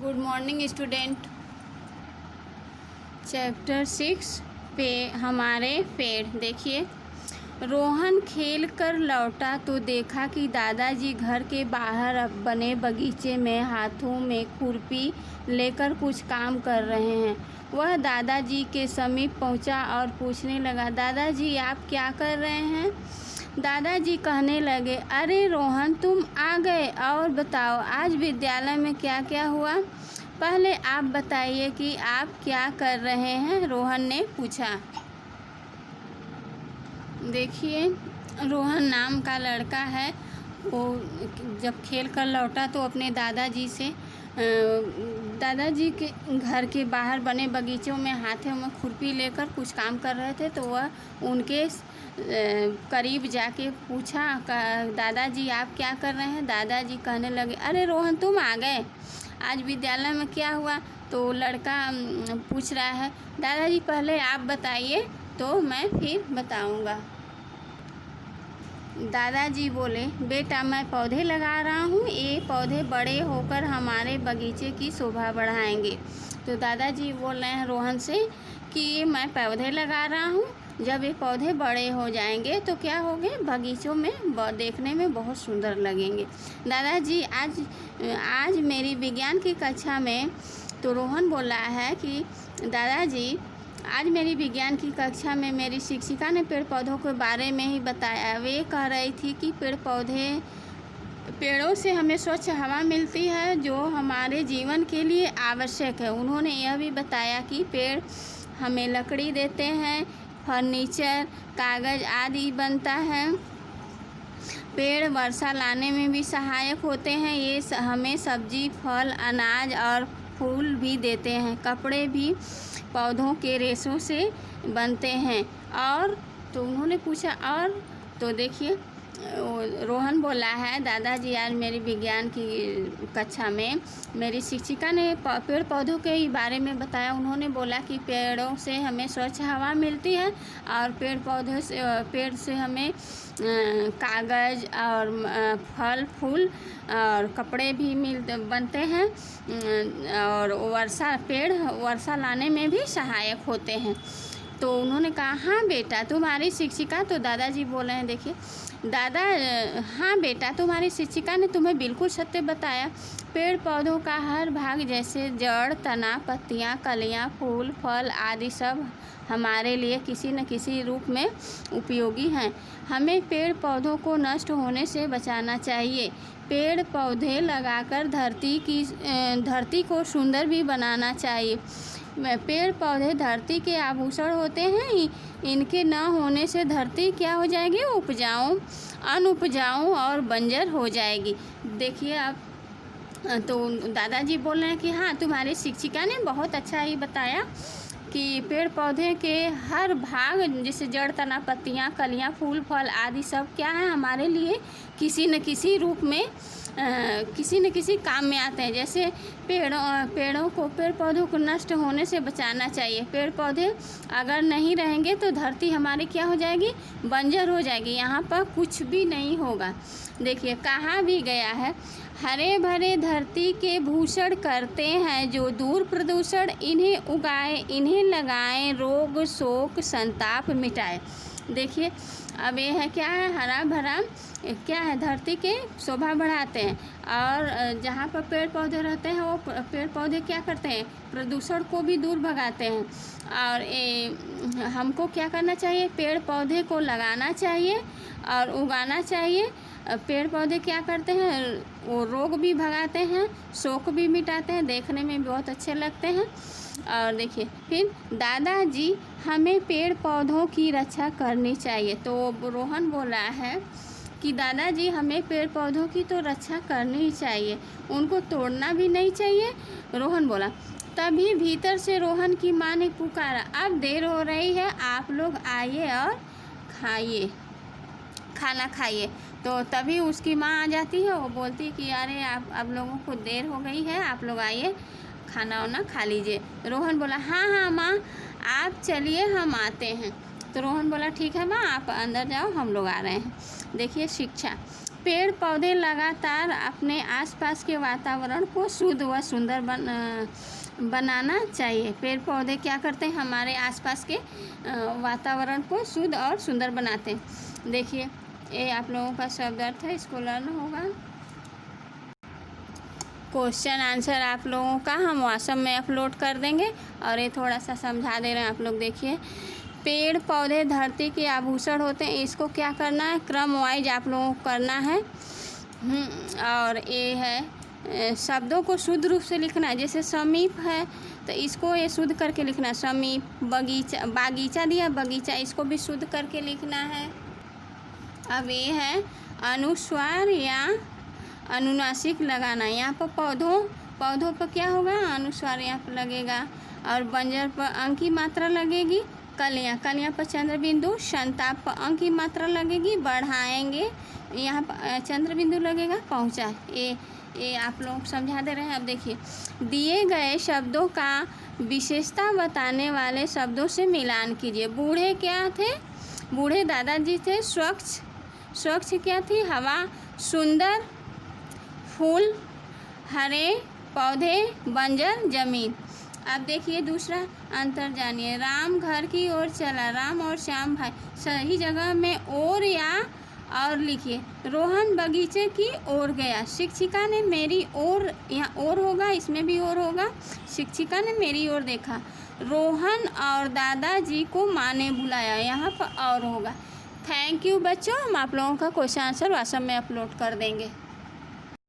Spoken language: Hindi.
Good morning student. चैप्टर 6 पे हमारे पेड़। देखिए, रोहन खेल कर लौटा तो देखा कि दादाजी घर के बाहर बने बगीचे में हाथों में खुरपी लेकर कुछ काम कर रहे हैं। वह दादाजी के समीप पहुंचा और पूछने लगा, दादाजी आप क्या कर रहे हैं? दादाजी कहने लगे, अरे रोहन तुम आ गए, और बताओ आज विद्यालय में क्या क्या हुआ? पहले आप बताइए कि आप क्या कर रहे हैं, रोहन ने पूछा। देखिए, रोहन नाम का लड़का है, वो जब खेल कर लौटा तो अपने दादाजी के घर के बाहर बने बगीचों में हाथों में खुरपी लेकर कुछ काम कर रहे थे। तो वह उनके करीब जाके पूछा, दादाजी आप क्या कर रहे हैं? दादाजी कहने लगे, अरे रोहन तुम आ गए, आज विद्यालय में क्या हुआ? तो लड़का पूछ रहा है, दादाजी पहले आप बताइए तो मैं फिर बताऊंगा। दादाजी बोले, बेटा मैं पौधे लगा रहा हूँ, ये पौधे बड़े होकर हमारे बगीचे की शोभा बढ़ाएंगे। तो दादाजी बोल रहे हैं रोहन से कि मैं पौधे लगा रहा हूँ, जब ये पौधे बड़े हो जाएंगे तो क्या होंगे, बगीचों में देखने में बहुत सुंदर लगेंगे। दादाजी आज मेरी विज्ञान की कक्षा में, तो रोहन बोला है कि दादाजी आज मेरी विज्ञान की कक्षा में मेरी शिक्षिका ने पेड़ पौधों के बारे में ही बताया। वे कह रही थी कि पेड़ों से हमें स्वच्छ हवा मिलती है जो हमारे जीवन के लिए आवश्यक है। उन्होंने यह भी बताया कि पेड़ हमें लकड़ी देते हैं, फर्नीचर, कागज़ आदि बनता है। पेड़ वर्षा लाने में भी सहायक होते हैं। ये हमें सब्जी, फल, अनाज और फूल भी देते हैं। कपड़े भी पौधों के रेशों से बनते हैं। और तो उन्होंने पूछा, और तो देखिए रोहन बोला है, दादाजी आज मेरी विज्ञान की कक्षा में मेरी शिक्षिका ने पेड़ पौधों के बारे में बताया। उन्होंने बोला कि पेड़ों से हमें स्वच्छ हवा मिलती है और पेड़ से हमें कागज़ और फल फूल और कपड़े भी बनते हैं, और पेड़ वर्षा लाने में भी सहायक होते हैं। तो उन्होंने कहा, हाँ बेटा तुम्हारी शिक्षिका, तो दादाजी बोल रहे हैं, देखिए हाँ बेटा तुम्हारी शिक्षिका ने तुम्हें बिल्कुल सत्य बताया। पेड़ पौधों का हर भाग जैसे जड़, तना, पत्तियां, कलियां, फूल, फल आदि सब हमारे लिए किसी न किसी रूप में उपयोगी हैं। हमें पेड़ पौधों को नष्ट होने से बचाना चाहिए। पेड़ पौधे लगाकर धरती को सुंदर भी बनाना चाहिए। पेड़ पौधे धरती के आभूषण होते हैं। इनके न होने से धरती क्या हो जाएगी, अनउपजाऊ और बंजर हो जाएगी। देखिए आप, तो दादाजी बोल रहे हैं कि हाँ तुम्हारी शिक्षिका ने बहुत अच्छा ही बताया कि पेड़ पौधे के हर भाग जैसे जड़, तना, पत्तियां, कलियां, फूल, फल आदि सब क्या है, हमारे लिए किसी न किसी रूप में किसी न किसी काम में आते हैं। जैसे पेड़ पौधों को नष्ट होने से बचाना चाहिए। पेड़ पौधे अगर नहीं रहेंगे तो धरती हमारी क्या हो जाएगी, बंजर हो जाएगी, यहाँ पर कुछ भी नहीं होगा। देखिए कहा भी गया है, हरे भरे धरती के भूषण करते हैं जो दूर प्रदूषण, इन्हें उगाए, इन्हें लगाएं, रोग शोक संताप मिटाए। देखिए अब ये है क्या है, हरा भरा क्या है, धरती के शोभा बढ़ाते हैं। और जहाँ पर पेड़ पौधे रहते हैं वो पेड़ पौधे क्या करते हैं, प्रदूषण को भी दूर भगाते हैं। और हमको क्या करना चाहिए, पेड़ पौधे को लगाना चाहिए और उगाना चाहिए। पेड़ पौधे क्या करते हैं, वो रोग भी भगाते हैं, शोक भी मिटाते हैं, देखने में बहुत अच्छे लगते हैं। और देखिए फिर दादाजी हमें पेड़ पौधों की रक्षा करनी चाहिए। तो रोहन बोला है कि दादाजी हमें पेड़ पौधों की तो रक्षा करनी ही चाहिए, उनको तोड़ना भी नहीं चाहिए। रोहन बोला। तभी भीतर से रोहन की माँ ने पुकारा, अब देर हो रही है, आप लोग आइए और खाना खाइए। तो तभी उसकी माँ आ जाती है, वो बोलती है कि अरे आप लोगों को देर हो गई है, आप लोग आइए खाना वाना खा लीजिए। रोहन बोला, हाँ माँ आप चलिए हम आते हैं। तो रोहन बोला, ठीक है माँ आप अंदर जाओ, हम लोग आ रहे हैं। देखिए शिक्षा, पेड़ पौधे लगातार अपने आसपास के वातावरण को शुद्ध व सुंदर बनाना चाहिए। पेड़ पौधे क्या करते हैं, हमारे आसपास के वातावरण को शुद्ध और सुंदर बनाते हैं। देखिए ये आप लोगों का शब्द अर्थ है, इसको लर्न होगा। क्वेश्चन आंसर आप लोगों का हम व्हाट्सएप में अपलोड कर देंगे और ये थोड़ा सा समझा दे रहे हैं आप लोग। देखिए पेड़ पौधे धरती के आभूषण होते हैं, इसको क्या करना है, क्रम वाइज आप लोगों को करना है। और ये है शब्दों को शुद्ध रूप से लिखना है। जैसे समीप है तो इसको ये शुद्ध करके लिखना है, समीप। बगीचा, बागीचा दिया, बगीचा, इसको भी शुद्ध करके लिखना है। अब ये है अनुस्वार या अनुनासिक लगाना, यहाँ पर पौधों पर क्या होगा, अनुस्वार यहाँ पर लगेगा। और बंजर पर अंक की मात्रा लगेगी। कलियाँ पर चंद्र बिंदु, संताप पर अंक की मात्रा लगेगी। बढ़ाएंगे, यहाँ पर चंद्र बिंदु लगेगा। पहुँचा, ये आप लोग समझा दे रहे हैं। अब देखिए दिए गए शब्दों का विशेषता बताने वाले शब्दों से मिलान कीजिए। बूढ़े क्या थे, बूढ़े दादाजी थे। स्वच्छ क्या थी, हवा। सुंदर, फूल। हरे पौधे, बंजर जमीन। अब देखिए दूसरा अंतर जानिए। राम घर की ओर चला, राम और श्याम भाई, सही जगह में और या और लिखिए। रोहन बगीचे की ओर गया, शिक्षिका ने मेरी ओर, यहाँ और होगा, इसमें भी और होगा। शिक्षिका ने मेरी ओर देखा। रोहन और दादाजी को माँ ने बुलाया, यहाँ पर और होगा। थैंक यू बच्चों, हम आप लोगों का क्वेश्चन आंसर व्हाट्सएप में अपलोड कर देंगे।